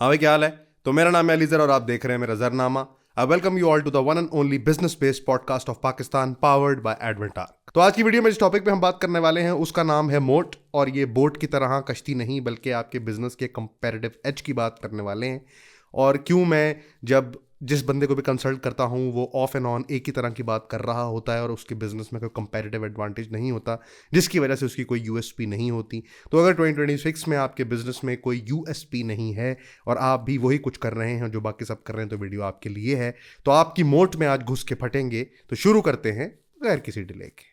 हाँ भाई, क्या हाल है? तो मेरा नाम है अलीजर और आप देख रहे हैं मेरा जरनामा। I welcome you all to the one and only business based podcast of Pakistan, powered by एडवेंटार। तो आज की वीडियो में जिस टॉपिक पे हम बात करने वाले हैं उसका नाम है मोट। और ये बोट की तरह कश्ती नहीं बल्कि आपके बिजनेस के कंपैरेटिव एज की बात करने वाले हैं। और क्यों मैं जब जिस बंदे को भी कंसल्ट करता हूँ वो ऑफ एंड ऑन एक ही तरह की बात कर रहा होता है और उसके बिजनेस में कोई कंपैरेटिव एडवांटेज नहीं होता, जिसकी वजह से उसकी कोई यूएसपी नहीं होती। तो अगर 2026 में आपके बिजनेस में कोई यूएसपी नहीं है और आप भी वही कुछ कर रहे हैं जो बाकी सब कर रहे हैं, तो वीडियो आपके लिए है। तो आपकी मोट में आज घुस के फटेंगे। तो शुरू करते हैं बगैर किसी डिले के।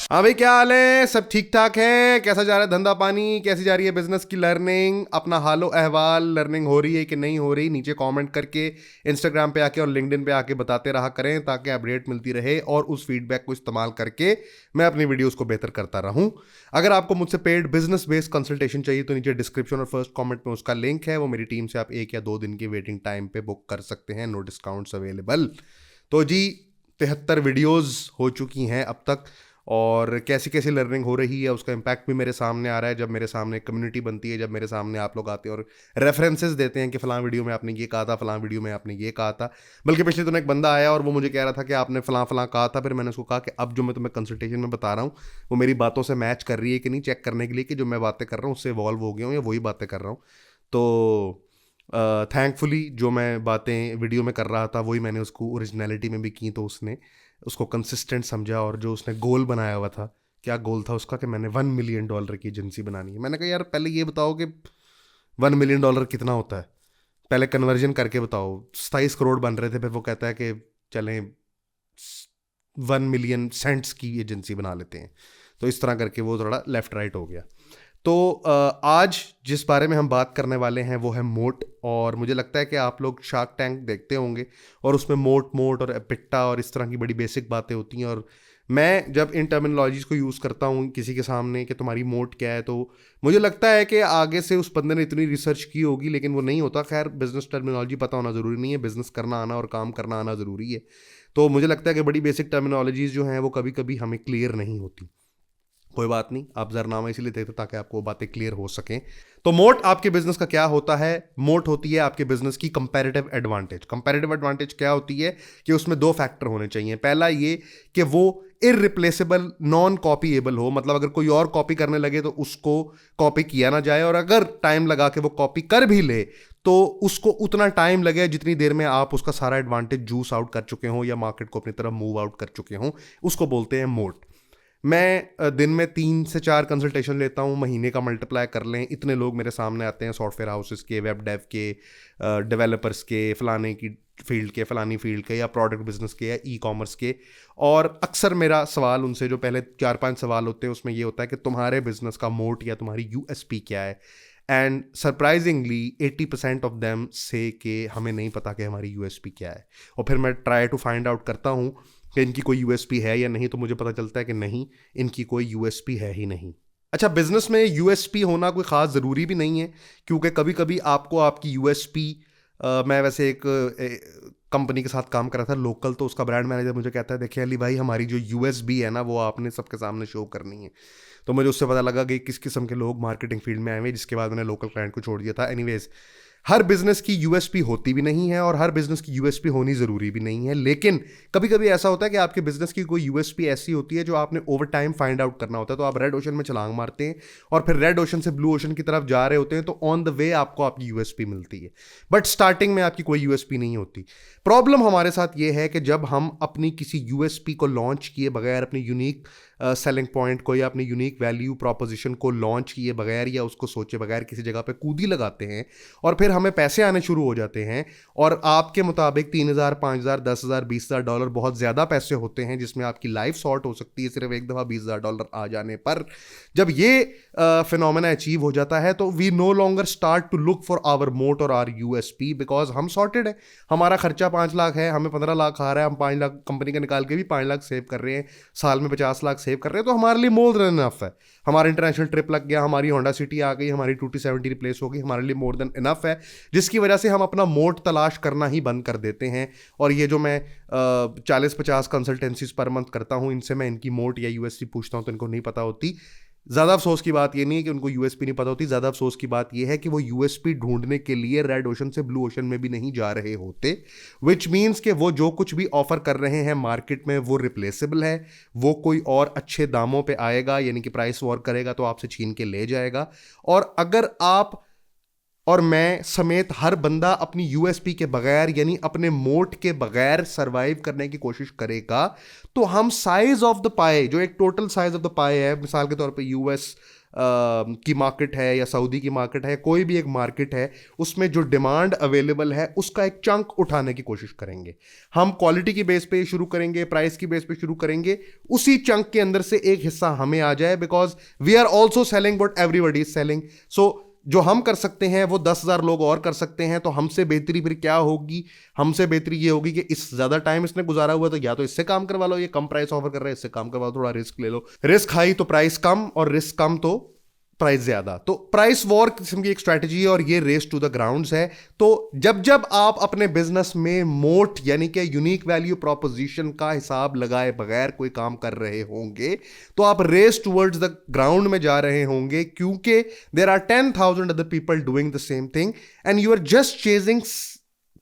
हाँ भाई, क्या हाल है? सब ठीक ठाक है? कैसा जा रहा है धंधा पानी? कैसी जा रही है बिजनेस की लर्निंग? अपना हालो अहवाल, लर्निंग हो रही है कि नहीं हो रही, नीचे कमेंट करके इंस्टाग्राम पे आके और लिंक्डइन पे आके बताते रहा करें ताकि अपडेट मिलती रहे और उस फीडबैक को इस्तेमाल करके मैं अपनी वीडियोस को बेहतर करता रहूं। अगर आपको मुझसे पेड बिजनेस बेस्ड कंसल्टेशन चाहिए तो नीचे डिस्क्रिप्शन और फर्स्ट कॉमेंट में उसका लिंक है। वो मेरी टीम से आप 1 या 2 दिन की वेटिंग टाइम पे बुक कर सकते हैं। No discounts available. तो जी, 73 वीडियोस हो चुकी हैं अब तक और कैसी कैसी लर्निंग हो रही है उसका इम्पैक्ट भी मेरे सामने आ रहा है। जब मेरे सामने कम्युनिटी बनती है, जब मेरे सामने आप लोग आते हैं और रेफरेंसेस देते हैं कि फलां वीडियो में आपने ये कहा था, फलां वीडियो में आपने ये कहा था। बल्कि पिछले दिनों एक बंदा आया और वो मुझे कह रहा था कि आपने फलां फलां कहा था। फिर मैंने उसको कहा कि अब जो मैं तुम्हें कंसल्टेशन में बता रहा हूँ वो मेरी बातों से मैच कर रही है कि नहीं, चेक करने के लिए कि जो मैं बातें कर रहा हूँ उससे इवॉल्व हो गया हूँ या वही बातें कर रहा हूँ। तो थैंकफुली जो मैं बातें वीडियो में कर रहा था वही मैंने उसको ओरिजिनलिटी में भी की, तो उसने उसको कंसिस्टेंट समझा। और जो उसने गोल बनाया हुआ था, क्या गोल था उसका? कि मैंने $1 मिलियन की एजेंसी बनानी है। मैंने कहा यार पहले ये बताओ कि $1 मिलियन कितना होता है, पहले कन्वर्जन करके बताओ। 27 करोड़ बन रहे थे, फिर वो कहता है कि चलें 1 मिलियन सेंट्स की एजेंसी बना लेते हैं। तो इस तरह करके वो थोड़ा लेफ्ट राइट हो गया। तो आज जिस बारे में हम बात करने वाले हैं वो है मोट। और मुझे लगता है कि आप लोग शार्क टैंक देखते होंगे और उसमें मोट मोट और एपिट्टा और इस तरह की बड़ी बेसिक बातें होती हैं। और मैं जब इन टर्मिनोलॉजीज़ को यूज़ करता हूँ किसी के सामने कि तुम्हारी मोट क्या है, तो मुझे लगता है कि आगे से उस बंदे ने इतनी रिसर्च की होगी, लेकिन वो नहीं होता। खैर, बिजनेस टर्मिनोलॉजी पता होना ज़रूरी नहीं है, बिजनेस करना आना और काम करना आना ज़रूरी है। तो मुझे लगता है कि बड़ी बेसिक टर्मिनोलॉजीज़ जो हैं वो कभी कभी हमें क्लियर नहीं होती। कोई बात नहीं, आप जरनामा इसीलिए देखते ताकि आपको वो बातें क्लियर हो सकें। तो मोट आपके बिजनेस का क्या होता है? मोट होती है आपके बिजनेस की कंपैरेटिव एडवांटेज। कंपैरेटिव एडवांटेज क्या होती है कि उसमें 2 फैक्टर होने चाहिए। पहला ये कि वो इररिप्लेसेबल, नॉन कॉपीएबल हो, मतलब अगर कोई और कॉपी करने लगे तो उसको कॉपी किया ना जाए, और अगर टाइम लगा के वो कॉपी कर भी ले तो उसको उतना टाइम लगे जितनी देर में आप उसका सारा एडवांटेज जूस आउट कर चुके हों या मार्केट को अपनी तरफ मूव आउट कर चुके हों। उसको बोलते हैं मोट। मैं दिन में 3 से 4 कंसल्टेशन लेता हूँ। महीने का मल्टीप्लाई कर लें, इतने लोग मेरे सामने आते हैं, सॉफ्टवेयर हाउसेस के, वेब डेव के, डेवलपर्स के, फलाने की फील्ड के, फलानी फील्ड के, या प्रोडक्ट बिजनेस के, या ई कॉमर्स के। और अक्सर मेरा सवाल उनसे, जो पहले 4-5 सवाल होते हैं, उसमें ये होता है कि तुम्हारे बिजनेस का मोट या तुम्हारी यूएसपी क्या है। एंड सरप्राइजिंगली 80% ऑफ देम से कि हमें नहीं पता कि हमारी यूएसपी क्या है। और फिर मैं ट्राई टू फाइंड आउट करता हूँ कि इनकी कोई यूएसपी है या नहीं, तो मुझे पता चलता है कि नहीं, इनकी कोई यूएसपी है ही नहीं। अच्छा, बिजनेस में यूएसपी होना कोई ख़ास ज़रूरी भी नहीं है, क्योंकि कभी कभी आपको आपकी यूएसपी, मैं वैसे एक कंपनी के साथ काम कर रहा था लोकल, तो उसका ब्रांड मैनेजर मुझे कहता है देखिए अली भाई, हमारी जो यूएसबी है ना वो आपने सबके सामने शो करनी है। तो मुझे उससे पता लगा कि किस किस्म के लोग मार्केटिंग फील्ड में आए हुए, जिसके बाद मैंने लोकल क्लाइंट को छोड़ दिया था। एनीवेज, हर बिजनेस की यूएसपी होती भी नहीं है और हर बिजनेस की यूएसपी होनी ज़रूरी भी नहीं है। लेकिन कभी कभी ऐसा होता है कि आपके बिजनेस की कोई यूएसपी ऐसी होती है जो आपने ओवर टाइम फाइंड आउट करना होता है। तो आप रेड ओशन में छलांग मारते हैं और फिर रेड ओशन से ब्लू ओशन की तरफ जा रहे होते हैं, तो ऑन द वे आपको आपकी यूएसपी मिलती है, बट स्टार्टिंग में आपकी कोई यूएसपी नहीं होती। प्रॉब्लम हमारे साथ ये है कि जब हम अपनी किसी यूएसपी को लॉन्च किए बगैर, अपनी यूनिक सेलिंग पॉइंट को या अपनी यूनिक वैल्यू प्रोपोजिशन को लॉन्च किए बगैर या उसको सोचे बगैर किसी जगह पे कूदी लगाते हैं और फिर हमें पैसे आने शुरू हो जाते हैं, और आपके मुताबिक 3,000, 5,000, 10,000, $20,000 बहुत ज़्यादा पैसे होते हैं जिसमें आपकी लाइफ सॉर्ट हो सकती है सिर्फ एक दफ़ा $20,000 आ जाने पर। जब ये फिनोमेना अचीव हो जाता है तो we no longer start to look for our moat और आर यूएसपी, बिकॉज हम सॉर्टेड है। हमारा खर्चा 5 लाख है, हमें 15 लाख आ रहा है, हम 5 लाख कंपनी का निकाल के भी 5 लाख सेव कर रहे हैं, साल में 50 लाख सेव कर रहे हैं, तो हमारे लिए मोर देन इनफ है। हमारा इंटरनेशनल ट्रिप लग गया, हमारी होंडा सिटी आ गई, हमारी 2T70 रिप्लेस हो गई, हमारे लिए मोर देन इनफ है, जिसकी वजह से हम अपना मोट तलाश करना ही बंद कर देते हैं। और ये जो मैं 40-50 कंसल्टेंसीज पर मंथ करता हूँ, इनसे मैं इनकी मोट या यूएसपी पूछता हूँ तो इनको नहीं पता होती। ज़्यादा अफसोस की बात ये नहीं है कि उनको यूएसपी नहीं पता होती, ज़्यादा अफसोस की बात ये है कि वो यूएसपी ढूंढने के लिए रेड ओशन से ब्लू ओशन में भी नहीं जा रहे होते, विच मीन्स कि वो जो कुछ भी ऑफर कर रहे हैं मार्केट में वो रिप्लेसेबल है, वो कोई और अच्छे दामों पे आएगा, यानी कि प्राइस वॉर करेगा तो आपसे छीन के ले जाएगा। और अगर आप और मैं समेत हर बंदा अपनी यूएसपी के बगैर यानी अपने मोट के बगैर सरवाइव करने की कोशिश करेगा, तो हम साइज ऑफ द पाए, जो एक टोटल साइज ऑफ द पाए है, मिसाल के तौर पे यूएस की मार्केट है या सऊदी की मार्केट है, कोई भी एक मार्केट है, उसमें जो डिमांड अवेलेबल है उसका एक चंक उठाने की कोशिश करेंगे। हम क्वालिटी की बेस पे शुरू करेंगे, प्राइस की बेस पे शुरू करेंगे, उसी चंक के अंदर से एक हिस्सा हमें आ जाए, because we are also selling what everybody is selling. So जो हम कर सकते हैं वो 10,000 लोग और कर सकते हैं, तो हमसे बेहतरी फिर क्या होगी? हमसे बेहतरी ये होगी कि इस ज्यादा टाइम इसने गुजारा हुआ तो या तो इससे काम करवा लो, ये कम प्राइस ऑफर कर रहे हैं इससे काम करवा लो, थोड़ा रिस्क ले लो, रिस्क हाई तो प्राइस कम, और रिस्क कम तो प्राइस ज्यादा। तो प्राइस वॉर किस्म की एक स्ट्रैटेजी है, और ये रेस टू द ग्राउंड्स है। तो जब जब आप अपने बिजनेस में मोट यानी कि यूनिक वैल्यू प्रोपोजिशन का हिसाब लगाए बगैर कोई काम कर रहे होंगे, तो आप रेस टूवर्ड्स द ग्राउंड में जा रहे होंगे, क्योंकि there are 10,000 other people doing the same thing and you are just chasing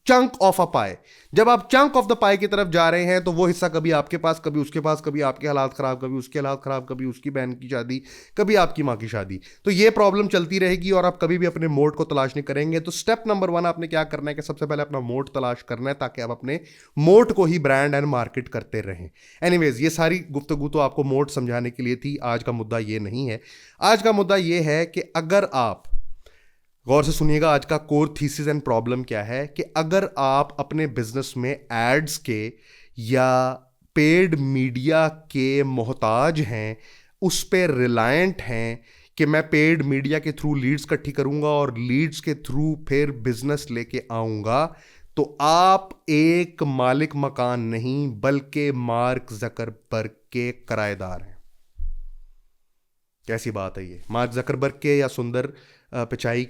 chunk of a pie. जब आप चंक ऑफ द पाई की तरफ जा रहे हैं तो वो हिस्सा कभी आपके पास, कभी उसके पास, कभी आपके हालात खराब, कभी उसके हालात खराब, कभी उसकी बहन की शादी, कभी आपकी माँ की शादी। तो ये प्रॉब्लम चलती रहेगी और आप कभी भी अपने मोड को तलाश नहीं करेंगे। तो स्टेप नंबर 1 आपने क्या करना है कि सबसे पहले अपना मोड तलाश करना है, ताकि आप अपने मोड को ही ब्रांड एंड मार्केट करते रहें। एनीवेज, ये सारी गुफ्तगू तो आपको मोड समझाने के लिए थी, आज का मुद्दा ये नहीं है। आज का मुद्दा ये है कि अगर आप गौर से सुनिएगा, आज का कोर थीसिस एंड प्रॉब्लम क्या है, कि अगर आप अपने बिजनेस में एड्स के या पेड मीडिया के मोहताज हैं, उस पर रिलायंट हैं कि मैं पेड मीडिया के थ्रू लीड्स इकट्ठी करूंगा और लीड्स के थ्रू फिर बिजनेस लेके आऊंगा, तो आप एक मालिक मकान नहीं बल्कि मार्क जकरबर्ग के किराएदार हैं। कैसी बात है ये? मार्क जकरबर्ग के या सुंदर पिचाई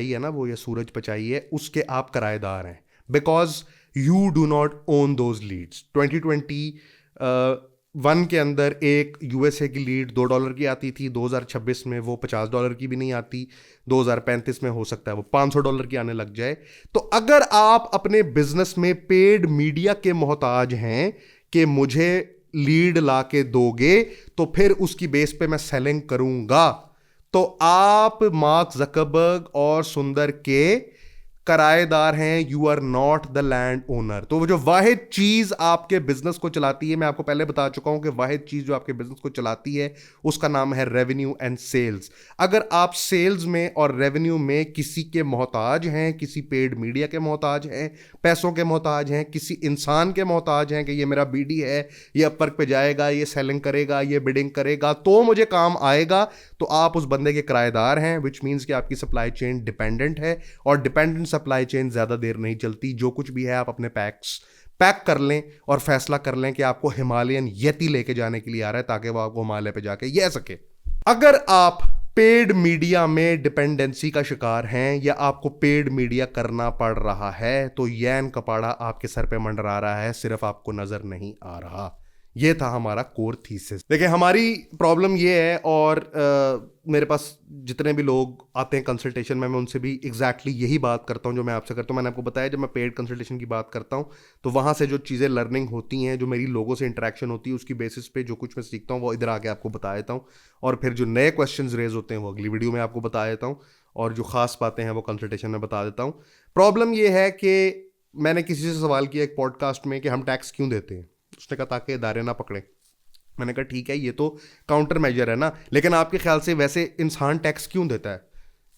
है ना वो, या सूरज पिचाई है, उसके आप किराएदार हैं, because you do not own those leads. 2021 के अंदर एक यूएसए की लीड $2 की आती थी, 2026 में वो $50 की भी नहीं आती, 2035 में हो सकता है वो $500 की आने लग जाए। तो अगर आप अपने बिजनेस में पेड मीडिया के मोहताज हैं कि मुझे लीड ला के दोगे तो फिर उसकी बेस पे मैं सेलिंग करूंगा, तो आप मार्क जकरबर्ग और सुंदर के किराएदार हैं, you are not the land owner. तो वो जो वाहिद चीज आपके बिजनेस को चलाती है, मैं आपको पहले बता चुका हूं कि वाहिद चीज जो आपके बिजनेस को चलाती है उसका नाम है रेवेन्यू एंड सेल्स। अगर आप सेल्स में और रेवेन्यू में किसी के मोहताज हैं, किसी पेड मीडिया के मोहताज हैं, पैसों के मोहताज हैं, किसी इंसान के मोहताज हैं कि ये मेरा बीडी है, ये अपवर्क पे जाएगा, ये सेलिंग करेगा, ये बिडिंग करेगा तो मुझे काम आएगा, तो आप उस बंदे के किराएदार हैं, विच मीन्स कि आपकी सप्लाई चेन डिपेंडेंट है, और डिपेंडेंट सप्लाई चेन ज्यादा देर नहीं चलती। जो कुछ भी है आप अपने पैक कर लें और फैसला कर लें कि आपको हिमालयन यति लेके जाने के लिए आ रहा है, ताकि वो आपको हिमालय पे जाके ये सके। अगर आप पेड मीडिया में डिपेंडेंसी का शिकार हैं या आपको पेड मीडिया करना पड़ रहा है, तो यैन कपाड़ा आपके सर पे मंडरा रहा है, सिर्फ आपको नजर नहीं आ रहा। ये था हमारा कोर थीसिस। देखिए, हमारी प्रॉब्लम ये है, और मेरे पास जितने भी लोग आते हैं कंसल्टेशन में, मैं उनसे भी एग्जैक्टली यही बात करता हूँ जो मैं आपसे करता हूँ। मैंने आपको बताया, जब मैं पेड कंसल्टेशन की बात करता हूँ तो वहाँ से जो चीज़ें लर्निंग होती हैं, जो मेरी लोगों से इंटरेक्शन होती है, उसकी बेसिस पे जो कुछ मैं सीखता हूँ वो इधर आके आपको बता देता हूँ, और फिर जो नए क्वेश्चंस रेज होते हैं वो अगली वीडियो में आपको बता देता हूँ, और जो खास बातें हैं वो कंसल्टेशन में बता देता हूँ। प्रॉब्लम ये है कि मैंने किसी से सवाल किया एक पॉडकास्ट में कि हम टैक्स क्यों देते हैं, उसने कहा ताकि इदारे ना पकड़े। मैंने कहा ठीक है, ये तो काउंटर मेजर है ना, लेकिन आपके ख्याल से वैसे इंसान टैक्स क्यों देता है?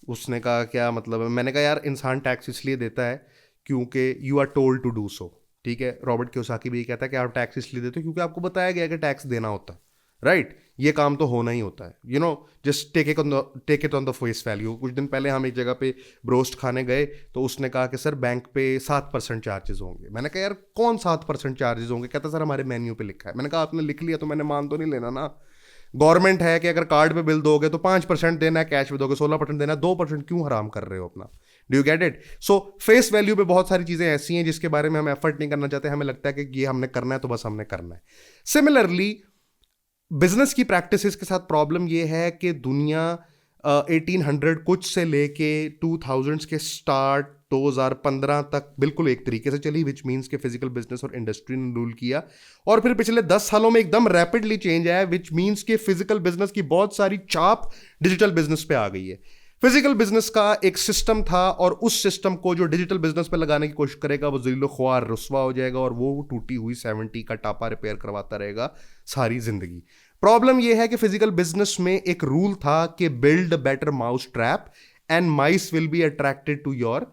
उसने कहा क्या मतलब है? मैंने कहा यार, इंसान टैक्स इसलिए देता है क्योंकि you are told to do so. ठीक है, रॉबर्ट कियोसाकी भी ये कहता है कि आप टैक्स इसलिए देते हो क्योंकि आपको बताया गया कि टैक्स देना होता है, राइट? ये काम तो होना ही होता है, you know, just take it on the face value. कुछ दिन पहले हम एक जगह पे ब्रोस्ट खाने गए, तो उसने कहा कि सर बैंक पे 7% चार्जेस होंगे। मैंने कहा यार कौन 7% चार्जेस होंगे? कहता सर हमारे मेन्यू पे लिखा है। मैंने कहा आपने लिख लिया तो मैंने मान तो नहीं लेना ना। गवर्नमेंट है कि अगर कार्ड पे बिल दोगे तो 5% देना है, कैश पे दोगे 16% देना है, 2% क्यों हराम कर रहे हो अपना? Do you get it? So face value पे बहुत सारी चीज़ें ऐसी हैं जिसके बारे में हम एफर्ट नहीं करना चाहते, हमें लगता है कि ये हमने करना है तो बस हमने करना है। सिमिलरली बिजनेस की प्रैक्टिसेस के साथ प्रॉब्लम ये है कि दुनिया 1800 कुछ से लेके 2000s के स्टार्ट 2015 तक बिल्कुल एक तरीके से चली, विच मीन्स के फिजिकल बिजनेस और इंडस्ट्री ने रूल किया। और फिर पिछले 10 सालों में एकदम रैपिडली चेंज आया, विच मीन्स के फिजिकल बिजनेस की बहुत सारी छाप डिजिटल बिजनेस पे आ गई है। फिजिकल बिजनेस का एक सिस्टम था और उस सिस्टम को जो डिजिटल बिजनेस पे लगाने की कोशिश करेगा वो ज़लील ख्वार रुस्वा हो जाएगा और वो टूटी हुई 70 का टापा रिपेयर करवाता रहेगा सारी जिंदगी। प्रॉब्लम यह है कि फिजिकल बिजनेस में एक रूल था कि build better mouse trap and mice will be attracted to your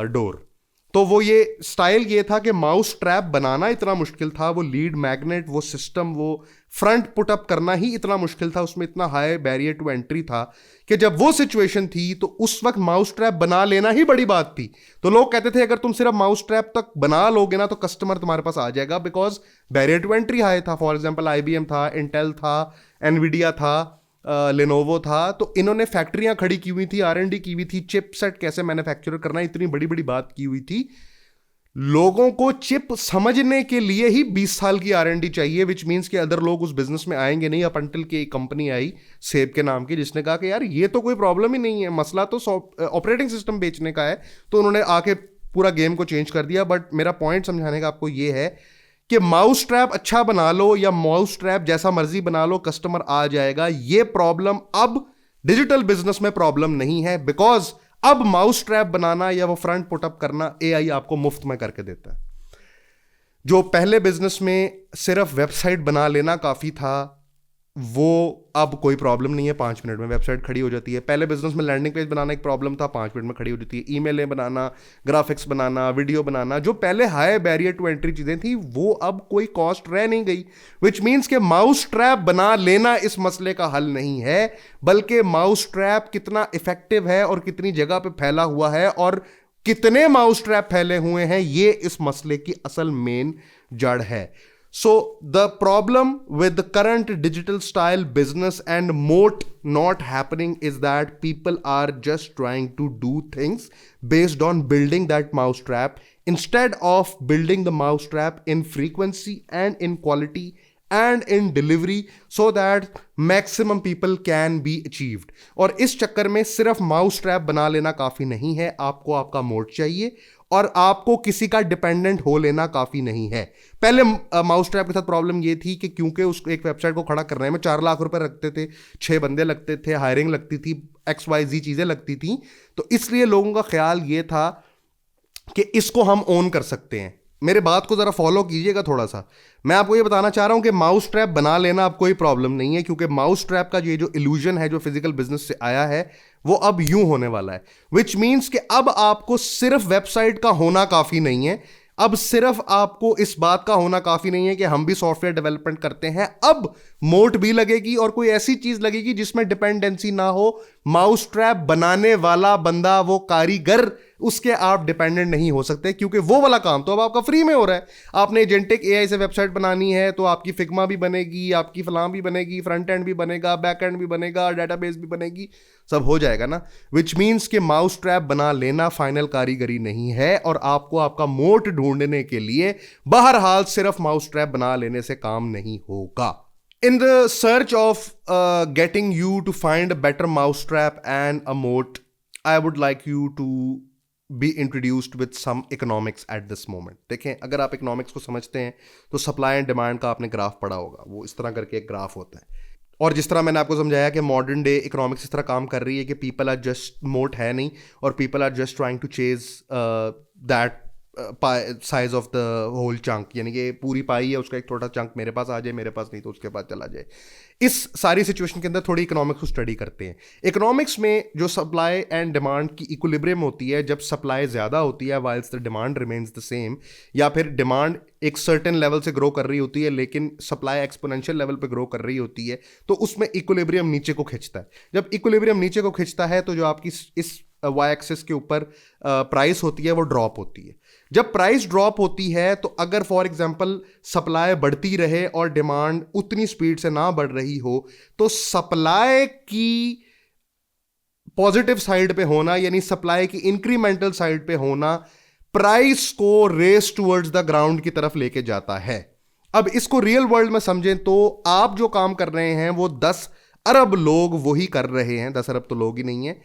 door. तो वो ये स्टाइल ये था कि माउस ट्रैप बनाना इतना मुश्किल था, वो लीड मैग्नेट, वो सिस्टम, वो फ्रंट पुटअप करना ही इतना मुश्किल था, उसमें इतना हाई बैरियर टू एंट्री था कि जब वो सिचुएशन थी तो उस वक्त माउस ट्रैप बना लेना ही बड़ी बात थी। तो लोग कहते थे अगर तुम सिर्फ माउस ट्रैप तक बना लोगे ना तो कस्टमर तुम्हारे पास आ जाएगा, because barrier to entry high था। फॉर एग्जाम्पल IBM था, इंटेल था, एनवीडिया था, लेनोवो था। तो इन्होंने फैक्ट्रियां खड़ी की हुई थी, R&D की हुई थी, चिप सेट कैसे मैन्युफैक्चर करना, इतनी बड़ी बड़ी बात की हुई थी। लोगों को चिप समझने के लिए ही 20 साल की R&D चाहिए, विच मीन्स कि अदर लोग उस बिजनेस में आएंगे नहीं। अप अंटिल की एक कंपनी आई सेब के नाम की जिसने कहा कि यार ये तो कोई प्रॉब्लम ही नहीं है, मसला तो ऑपरेटिंग सिस्टम बेचने का है। तो उन्होंने आके पूरा गेम को चेंज कर दिया। बट मेरा पॉइंट समझाने का आपको ये है कि माउस ट्रैप अच्छा बना लो या माउस ट्रैप जैसा मर्जी बना लो, कस्टमर आ जाएगा। ये प्रॉब्लम अब डिजिटल बिजनेस में प्रॉब्लम नहीं है, बिकॉज अब माउस ट्रैप बनाना या वो फ्रंट पुटअप करना AI आपको मुफ्त में करके देता है। जो पहले बिजनेस में सिर्फ वेबसाइट बना लेना काफी था, वो अब कोई प्रॉब्लम नहीं है, 5 मिनट में वेबसाइट खड़ी हो जाती है। पहले बिजनेस में लैंडिंग पेज बनाना एक प्रॉब्लम था, 5 मिनट में खड़ी हो जाती है। ईमेलें बनाना, ग्राफिक्स बनाना, वीडियो बनाना, जो पहले हाई बैरियर टू एंट्री चीजें थी वो अब कोई कॉस्ट रह नहीं गई। विच मीन्स के माउस ट्रैप बना लेना इस मसले का हल नहीं है, बल्कि माउस ट्रैप कितना इफेक्टिव है और कितनी जगह पे फैला हुआ है और कितने माउस ट्रैप फैले हुए हैं, ये इस मसले की असल मेन जड़ है। So the problem with the current digital style business and moat not happening is that people are just trying to do things based on building that mousetrap instead of building the mousetrap in frequency and in quality and in delivery so that maximum people can be achieved। और इस चक्कर में सिर्फ mouse trap बना लेना काफी नहीं है, आपको आपका मोड चाहिए और आपको किसी का डिपेंडेंट हो लेना काफी नहीं है। पहले माउस ट्रैप के साथ प्रॉब्लम ये थी कि क्योंकि उस एक वेबसाइट को खड़ा करने में 4 लाख रुपए लगते थे, 6 बंदे लगते थे, हायरिंग लगती थी, XYZ चीजें लगती थी, तो इसलिए लोगों का ख्याल ये था कि इसको हम ओन कर सकते हैं। मेरे बात को जरा फॉलो कीजिएगा थोड़ा सा। मैं आपको ये बताना चाह रहा हूं कि माउस ट्रैप बना लेना अब कोई प्रॉब्लम नहीं है, क्योंकि माउस ट्रैप का ये जो इल्यूजन है जो फिजिकल बिजनेस से आया है वो अब यूं होने वाला है। विच मीन्स कि अब आपको सिर्फ वेबसाइट का होना काफी नहीं है, अब सिर्फ आपको इस बात का होना काफी नहीं है कि हम भी सॉफ्टवेयर डेवलपमेंट करते हैं, अब मोट भी लगेगी और कोई ऐसी चीज लगेगी जिसमें डिपेंडेंसी ना हो। माउस ट्रैप बनाने वाला बंदा, वो कारीगर, उसके आप डिपेंडेंट नहीं हो सकते, क्योंकि वो वाला काम तो अब आपका फ्री में हो रहा है। आपने एजेंटिक AI से वेबसाइट बनानी है तो आपकी फिग्मा भी बनेगी, आपकी फलाम भी बनेगी, फ्रंट एंड भी बनेगा, बैक एंड भी बनेगा, डेटाबेस भी बनेगी, सब हो जाएगा ना। विच मीन्स कि माउस ट्रैप बना लेना फाइनल कारीगरी नहीं है और आपको आपका मोट ढूंढने के लिए बहरहाल सिर्फ माउस ट्रैप बना लेने से काम नहीं होगा। In the search of getting you to find a better mousetrap and a moat, I would like you to be introduced with some economics at this moment। देखें, अगर आप इकोनॉमिक्स को समझते हैं तो सप्लाई एंड डिमांड का आपने graph पढ़ा होगा, वो इस तरह करके एक ग्राफ होता है। और जिस तरह मैंने आपको समझाया कि मॉडर्न डे इकोनॉमिक्स इस तरह काम कर रही है कि पीपल आर जस्ट, मोट है नहीं, और people are just trying to chase that size of the whole chunk, यानी कि पूरी पाई है, उसका एक छोटा चंक मेरे पास आ जाए, मेरे पास नहीं तो उसके पास चला जाए। इस सारी सिचुएशन के अंदर थोड़ी इकोनॉमिक्स को स्टडी करते हैं। इकोनॉमिक्स में जो सप्लाई एंड डिमांड की इक्विलिब्रियम होती है, जब सप्लाई ज़्यादा होती है whiles the demand remains the same, या फिर डिमांड एक सर्टेन लेवल से ग्रो कर रही होती है लेकिन सप्लाई एक्सपोनेंशियल लेवल पे ग्रो कर रही होती है, तो उसमें इक्विलिब्रियम नीचे को खींचता है। जब इक्विलिब्रियम नीचे को खींचता है तो जो आपकी इस Y एक्सिस के ऊपर प्राइस होती है वो ड्रॉप होती है। जब प्राइस ड्रॉप होती है तो अगर फॉर एग्जांपल सप्लाई बढ़ती रहे और डिमांड उतनी स्पीड से ना बढ़ रही हो, तो सप्लाई की पॉजिटिव साइड पे होना, यानी सप्लाई की इंक्रीमेंटल साइड पे होना, प्राइस को रेस टुवर्ड्स द ग्राउंड की तरफ लेके जाता है। अब इसको रियल वर्ल्ड में समझें तो आप जो काम कर रहे हैं वो 10 अरब लोग वही कर रहे हैं। 10 अरब तो लोग ही नहीं है।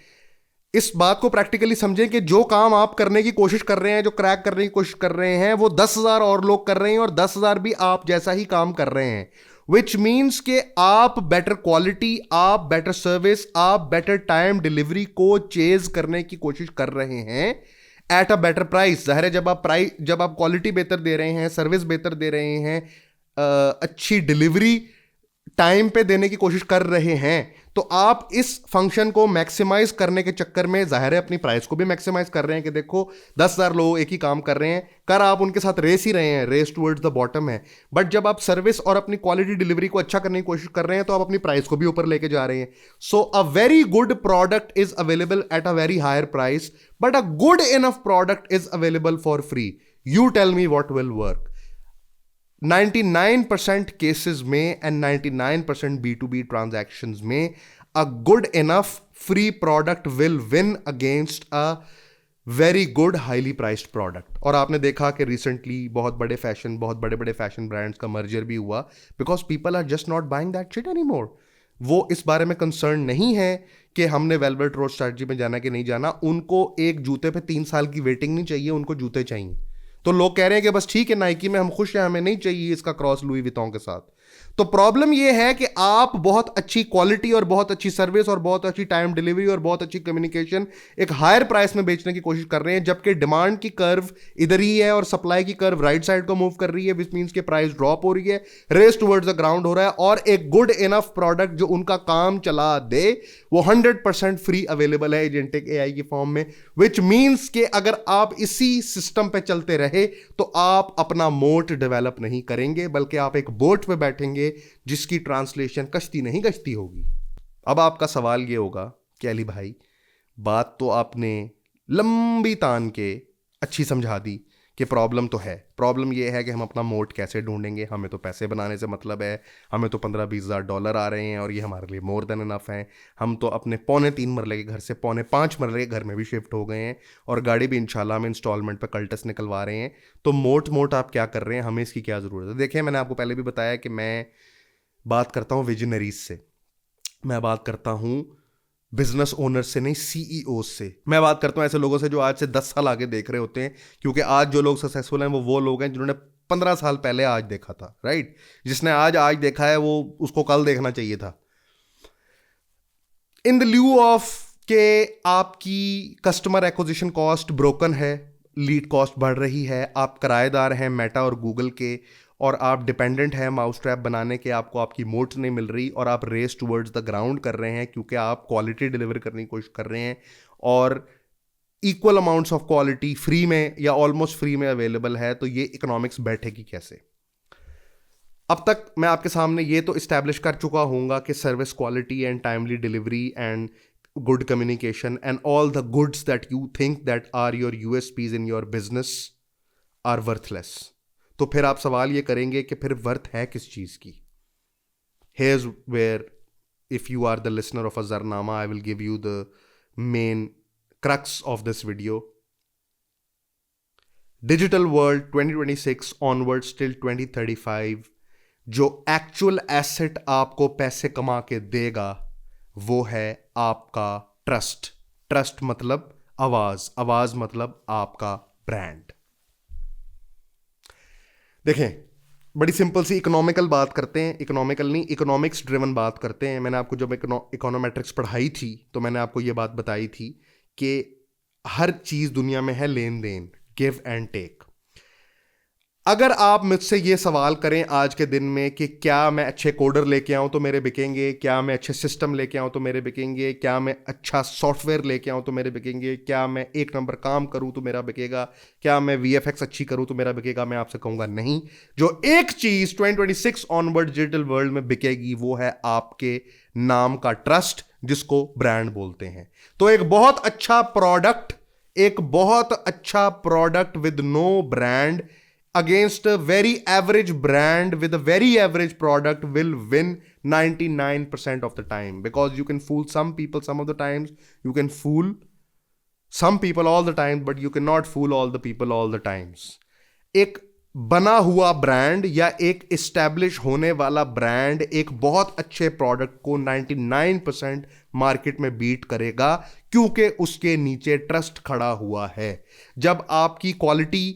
इस बात को प्रैक्टिकली समझें कि जो काम आप करने की कोशिश कर रहे हैं, जो क्रैक करने की कोशिश कर रहे हैं, वो 10,000 और लोग कर रहे हैं और 10,000 भी आप जैसा ही काम कर रहे हैं। विच मीन्स के आप बेटर क्वालिटी, आप बेटर सर्विस, आप बेटर टाइम डिलीवरी को चेज करने की कोशिश कर रहे हैं एट अ बेटर प्राइस। जाहिर है जब आप क्वालिटी बेहतर दे रहे हैं, सर्विस बेहतर दे रहे हैं, अच्छी डिलीवरी टाइम पे देने की कोशिश कर रहे हैं, तो आप इस फंक्शन को मैक्सिमाइज करने के चक्कर में जाहिर है अपनी प्राइस को भी मैक्सिमाइज कर रहे हैं कि देखो 10,000 लोग एक ही काम कर रहे हैं, कर आप उनके साथ रेस ही रहे हैं, रेस टुवर्ड्स द बॉटम है। बट जब आप सर्विस और अपनी क्वालिटी डिलीवरी को अच्छा करने की कोशिश कर रहे हैं तो आप अपनी प्राइस को भी ऊपर लेके जा रहे हैं। So a very good product is available at a very higher price, but a good enough product is available for free. You tell me what will work. 99% cases में एंड 99% B2B ट्रांजैक्शंस में a good enough free product will win against a very good highly priced product. और आपने देखा कि recently बहुत बड़े बड़े fashion brands का मर्जर भी हुआ because people are just not buying that shit any more. वो इस बारे में कंसर्न नहीं है कि हमने वेलवेट रोड स्ट्रैटेजी में जाना कि नहीं जाना। उनको एक जूते पे 3 साल की वेटिंग नहीं चाहिए, उनको जूते चाहिए। तो लोग कह रहे हैं कि बस ठीक है, नाइकी में हम खुश हैं, हमें नहीं चाहिए इसका क्रॉस लुई वितों के साथ। तो प्रॉब्लम यह है कि आप बहुत अच्छी क्वालिटी और बहुत अच्छी सर्विस और बहुत अच्छी टाइम डिलीवरी और बहुत अच्छी कम्युनिकेशन एक हायर प्राइस में बेचने की कोशिश कर रहे हैं, जबकि डिमांड की कर्व इधर ही है और सप्लाई की कर्व राइट साइड को मूव कर रही है, विच मींस के प्राइस ड्रॉप हो रही है, रेस टुवर्ड्स द ग्राउंड हो रहा है। और एक गुड इनफ प्रोडक्ट जो उनका काम चला दे वो 100% फ्री अवेलेबल है एजेंटिक एआई की फॉर्म में। विच मींस के अगर आप इसी सिस्टम पे चलते रहे तो आप अपना मोट डेवलप नहीं करेंगे, बल्कि आप एक बोट पे बैठेंगे जिसकी ट्रांसलेशन कश्ती नहीं गश्ती होगी। अब आपका सवाल ये होगा कि अली भाई, बात तो आपने लंबी तान के अच्छी समझा दी कि प्रॉब्लम तो है। प्रॉब्लम ये है कि हम अपना मोट कैसे ढूंढेंगे, हमें तो पैसे बनाने से मतलब है, हमें तो 15-20 हज़ार डॉलर आ रहे हैं और ये हमारे लिए मोर देन इनफ हैं। हम तो अपने 3.25 मरले के घर से 5.25 मरले के घर में भी शिफ्ट हो गए हैं और गाड़ी भी इंशाल्लाह हम इंस्टॉलमेंट पर कल्टस निकलवा रहे हैं। तो मोट आप क्या कर रहे हैं, हमें इसकी क्या ज़रूरत है? देखिए, मैंने आपको पहले भी बताया कि मैं बात करता हूँ विजनरीज से, मैं बात करता हूँ बिजनेस ओनर से नहीं, सीईओ से। मैं बात करता हूं ऐसे लोगों से जो आज से 10 साल आगे देख रहे होते हैं, क्योंकि आज जो लोग सक्सेसफुल हैं वो लोग हैं जिन्होंने 15 साल पहले आज देखा था, राइट? जिसने आज देखा है वो उसको कल देखना चाहिए था। इन द ल्यू ऑफ के आपकी कस्टमर एक्विजिशन कॉस्ट ब्रोकन है, लीड कॉस्ट बढ़ रही है, आप किराएदार हैं मेटा और गूगल के और आप डिपेंडेंट हैं माउस ट्रैप बनाने के, आपको आपकी मोट नहीं मिल रही और आप रेस टुवर्ड्स द ग्राउंड कर रहे हैं क्योंकि आप क्वालिटी डिलीवर करने की कोशिश कर रहे हैं और equal amounts of quality free में या ऑलमोस्ट फ्री में अवेलेबल है। तो ये इकोनॉमिक्स बैठेगी कैसे? अब तक मैं आपके सामने ये तो इस्टेब्लिश कर चुका हूँगा कि service quality and timely delivery and good communication and all the goods that you think that are your USPs in your business are worthless. तो फिर आप सवाल ये करेंगे कि फिर वर्थ है किस चीज की? Here's where, if you are the listener of Azarnama, I will give you the main crux of this video. Digital world 2026 onwards till 2035, जो एक्चुअल एसेट आपको पैसे कमा के देगा वो है आपका ट्रस्ट। ट्रस्ट मतलब आवाज, आवाज मतलब आपका ब्रांड। देखें, बड़ी सिंपल सी इकोनॉमिकल बात करते हैं, इकोनॉमिकल नहीं, इकोनॉमिक्स ड्रिवन बात करते हैं। मैंने आपको जब इकोनोमेट्रिक्स पढ़ाई थी तो मैंने आपको ये बात बताई थी कि हर चीज़ दुनिया में है लेन देन, गिव एंड टेक। अगर आप मुझसे ये सवाल करें आज के दिन में कि क्या मैं अच्छे कोडर लेके आऊं तो मेरे बिकेंगे, क्या मैं अच्छे सिस्टम लेके आऊं तो मेरे बिकेंगे, क्या मैं अच्छा सॉफ्टवेयर लेके आऊं तो मेरे बिकेंगे, क्या मैं एक नंबर काम करूं तो मेरा बिकेगा, क्या मैं VFX अच्छी करूं तो मेरा बिकेगा, मैं आपसे कहूंगा नहीं। जो एक चीज 2026 ऑनवर्ड डिजिटल वर्ल्ड में बिकेगी वो है आपके नाम का ट्रस्ट, जिसको ब्रांड बोलते हैं। तो एक बहुत अच्छा product with no brand against a very average brand with a very average product will win 99% of the time, because you can fool some people some of the times, you can fool some people all the time, but you cannot fool all the people all the times. एक बना हुआ brand या एक establish होने वाला brand एक बहुत अच्छे प्रोडक्ट को 99% मार्केट में बीट करेगा, क्योंकि उसके नीचे ट्रस्ट खड़ा हुआ है। जब आपकी क्वालिटी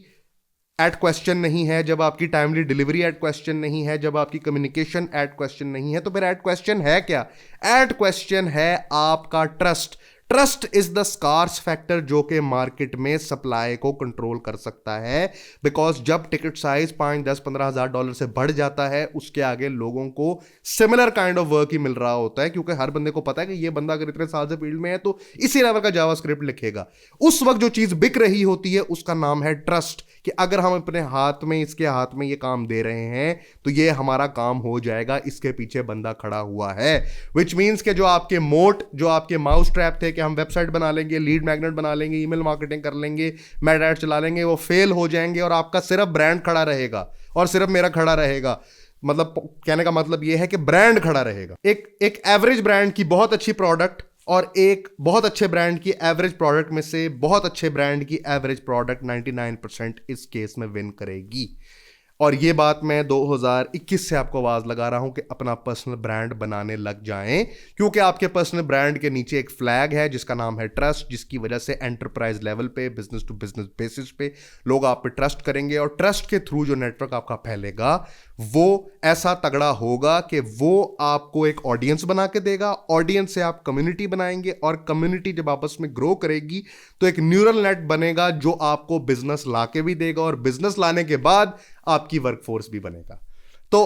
एट क्वेश्चन नहीं है, जब आपकी टाइमली डिलीवरी एट क्वेश्चन नहीं है, जब आपकी कम्युनिकेशन एट क्वेश्चन नहीं है, तो फिर एट क्वेश्चन है क्या? एट क्वेश्चन है आपका trust. Trust is the scarce factor जो कि मार्केट में सप्लाई को कंट्रोल कर सकता है। बिकॉज जब टिकट साइज 5, 10, 15 हजार डॉलर से बढ़ जाता है, उसके आगे लोगों को सिमिलर काइंड ऑफ वर्क ही मिल रहा होता है, क्योंकि हर बंदे को पता है कि ये बंदा अगर इतने साल से फील्ड में है तो इसी लेवल का जावास्क्रिप्ट लिखेगा। उस वक्त जो चीज बिक रही होती है उसका नाम है ट्रस्ट, कि अगर हम अपने हाथ में, इसके हाथ में ये काम दे रहे हैं तो ये हमारा काम हो जाएगा, इसके पीछे बंदा खड़ा हुआ है। विच मीन्स के जो आपके मोट, जो आपके माउस ट्रैप थे कि हम वेबसाइट बना लेंगे, लीड मैग्नेट बना लेंगे, ईमेल मार्केटिंग कर लेंगे, मेटा एड चला लेंगे, वो फेल हो जाएंगे और आपका सिर्फ ब्रांड खड़ा रहेगा और सिर्फ मेरा खड़ा रहेगा। मतलब कहने का मतलब यह है कि ब्रांड खड़ा रहेगा। एक एवरेज ब्रांड की बहुत अच्छी प्रोडक्ट और एक बहुत अच्छे ब्रांड की एवरेज प्रोडक्ट में से बहुत अच्छे ब्रांड की एवरेज प्रोडक्ट 99% इस केस में विन करेगी। और ये बात मैं 2021 से आपको आवाज लगा रहा हूं कि अपना पर्सनल ब्रांड बनाने लग जाएं, क्योंकि आपके पर्सनल ब्रांड के नीचे एक फ्लैग है जिसका नाम है ट्रस्ट, जिसकी वजह से एंटरप्राइज लेवल पे, बिजनेस टू बिजनेस बेसिस पे लोग आप पे ट्रस्ट करेंगे। और ट्रस्ट के थ्रू जो नेटवर्क आपका फैलेगा वो ऐसा तगड़ा होगा कि वो आपको एक ऑडियंस बना के देगा, ऑडियंस से आप कम्युनिटी बनाएंगे, और कम्युनिटी जब आपस में ग्रो करेगी तो एक न्यूरल नेट बनेगा जो आपको बिजनेस ला के भी देगा, और बिजनेस लाने के बाद आपकी वर्कफोर्स भी बनेगा। तो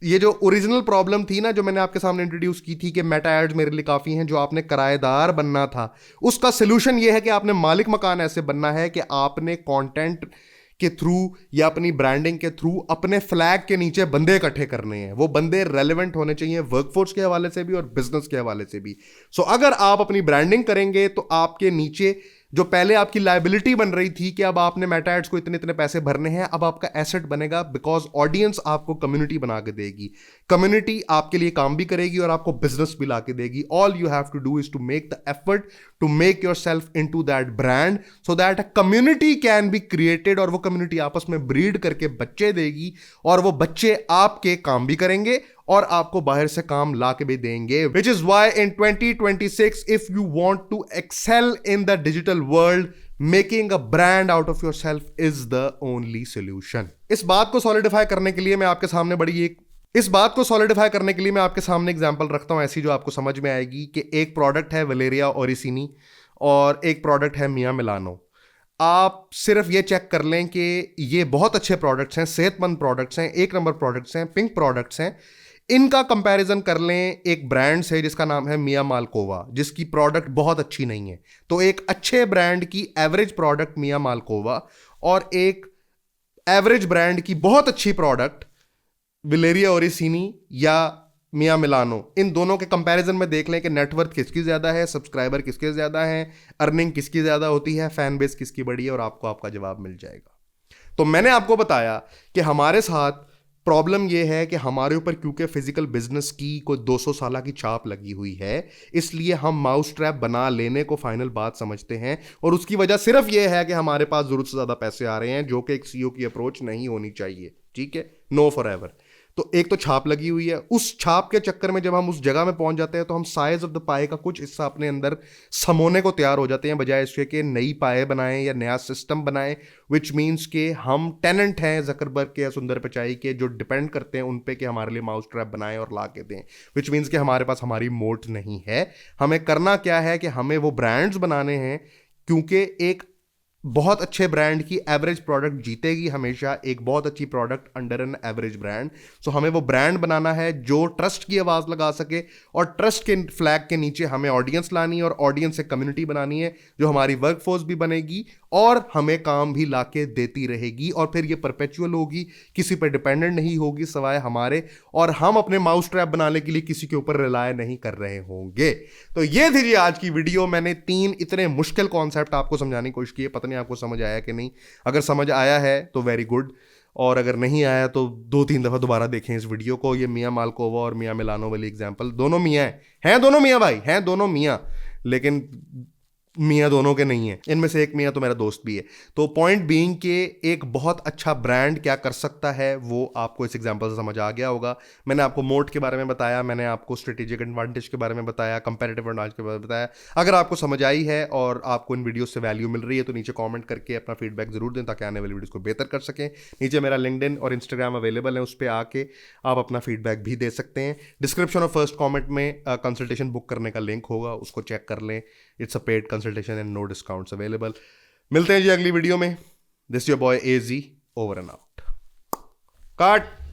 ये जो ओरिजिनल प्रॉब्लम थी ना, जो मैंने आपके सामने इंट्रोड्यूस की थी कि मेटा एड्स मेरे लिए काफी हैं, जो आपने किराएदार बनना था, उसका सोल्यूशन ये है कि आपने मालिक मकान ऐसे बनना है कि आपने कंटेंट के थ्रू या अपनी ब्रांडिंग के थ्रू अपने फ्लैग के नीचे बंदे इकट्ठे करने हैं। वो बंदे रेलेवेंट होने चाहिए वर्कफोर्स के हवाले से भी और बिजनेस के हवाले से भी। सो अगर आप अपनी ब्रांडिंग करेंगे तो आपके नीचे जो पहले आपकी लायबिलिटी बन रही थी कि अब आपने मेटा एड्स को इतने इतने पैसे भरने हैं, अब आपका एसेट बनेगा, बिकॉज ऑडियंस आपको कम्युनिटी बना के देगी, कम्युनिटी आपके लिए काम भी करेगी और आपको बिजनेस भी ला के देगी। All you have to do is to make the effort to make yourself into that brand, so that a community can be created, और वो कम्युनिटी आपस में ब्रीड करके बच्चे देगी, और वो बच्चे आपके काम भी करेंगे और आपको बाहर से काम ला के भी देंगे। Which is why in 2026 if you want to excel in the digital world, making a brand out of yourself is the only solution. इस बात को सॉलिडिफाई करने के लिए मैं आपके सामने एग्जांपल रखता हूं ऐसी, जो आपको समझ में आएगी कि एक प्रोडक्ट है वलेरिया ओरिसिनी और एक प्रोडक्ट है मिया मिलानो। आप सिर्फ ये चेक कर लें कि ये बहुत अच्छे प्रोडक्ट्स हैं, सेहतमंद प्रोडक्ट्स हैं, एक नंबर प्रोडक्ट्स हैं, पिंक प्रोडक्ट्स हैं। इनका कंपैरिजन कर लें एक ब्रांड से जिसका नाम है मिया मालकोवा, जिसकी प्रोडक्ट बहुत अच्छी नहीं है। तो एक अच्छे ब्रांड की एवरेज प्रोडक्ट मिया मालकोवा और एक एवरेज ब्रांड की बहुत अच्छी प्रोडक्ट विलेरिया ओरिसिनी या मिया मिलानो, इन दोनों के कंपैरिजन में देख लें कि नेटवर्थ किसकी ज्यादा है, सब्सक्राइबर किसके ज्यादा हैं, अर्निंग किसकी ज्यादा होती है, फैन बेस किसकी बड़ी है, और आपको आपका जवाब मिल जाएगा। तो मैंने आपको बताया कि हमारे साथ प्रॉब्लम यह है कि हमारे ऊपर क्योंकि फिजिकल बिजनेस की कोई 200 साल की छाप लगी हुई है, इसलिए हम माउस ट्रैप बना लेने को फाइनल बात समझते हैं, और उसकी वजह सिर्फ यह है कि हमारे पास जरूरत से ज्यादा पैसे आ रहे हैं, जो कि एक सीईओ की अप्रोच नहीं होनी चाहिए। ठीक है, नो फॉर एवर। तो एक तो छाप लगी हुई है, उस छाप के चक्कर में जब हम उस जगह में पहुंच जाते हैं तो हम साइज ऑफ द पाए का कुछ हिस्सा अपने अंदर समोने को तैयार हो जाते हैं, बजाय इसके कि नई पाए बनाएं या नया सिस्टम बनाएं। विच मीन्स के हम टेनेंट हैं जकरबर्ग के या सुंदर पिचाई के, जो डिपेंड करते हैं उन पे कि हमारे लिए माउस ट्रैप बनाएं और ला के दें। विच मीन्स कि हमारे पास हमारी मोट नहीं है। हमें करना क्या है कि हमें वो ब्रांड्स बनाने हैं, क्योंकि एक बहुत अच्छे ब्रांड की एवरेज प्रोडक्ट जीतेगी हमेशा, एक बहुत अच्छी product under an average brand. So हमें वो ब्रांड बनाना है जो ट्रस्ट की आवाज लगा सके, और ट्रस्ट के फ्लैग के नीचे हमें ऑडियंस लानी है, और ऑडियंस से कम्युनिटी बनानी है जो हमारी वर्कफोर्स भी बनेगी और हमें काम भी लाके देती रहेगी, और फिर ये परपेचुअल होगी, किसी पर डिपेंडेंट नहीं होगी सिवाय हमारे, और हम अपने माउस ट्रैप बनाने के लिए किसी के ऊपर रिलाय नहीं कर रहे होंगे। तो ये थी जी आज की वीडियो। मैंने 3 इतने मुश्किल कॉन्सेप्ट आपको समझाने की कोशिश की है, पता नहीं आपको समझ आया कि नहीं। अगर समझ आया है तो वेरी गुड, और अगर नहीं आया तो 2-3 दफा दोबारा देखें इस वीडियो को। ये मिया मालकोवा और मिया मिलानो वाली एग्जांपल, दोनों मियां हैं, दोनों मियां भाई हैं, दोनों मियां, लेकिन मियाँ दोनों के नहीं है, इनमें से एक मियाँ तो मेरा दोस्त भी है। तो पॉइंट बीइंग के एक बहुत अच्छा ब्रांड क्या कर सकता है वो आपको इस एग्जांपल से समझ आ गया होगा। मैंने आपको मोट के बारे में बताया, मैंने आपको स्ट्रेटेजिक एडवांटेज के बारे में बताया, कंपैरेटिव एडवांटेज के बारे में बताया। अगर आपको समझ आई है और आपको इन वीडियो से वैल्यू मिल रही है तो नीचे कॉमेंट करके अपना फीडबैक जरूर दें ताकि आने वाली वीडियोस को बेहतर कर सकें। नीचे मेरा लिंक्डइन और इंस्टाग्राम अवेलेबल है, उस पर आके आप अपना फीडबैक भी दे सकते हैं। डिस्क्रिप्शन और फर्स्ट कॉमेंट में कंसल्टेशन बुक करने का लिंक होगा, उसको चेक कर लें। It's a paid consultation and no discounts available. मिलते हैं जी अगली वीडियो में। This your boy AZ, over and out. काट।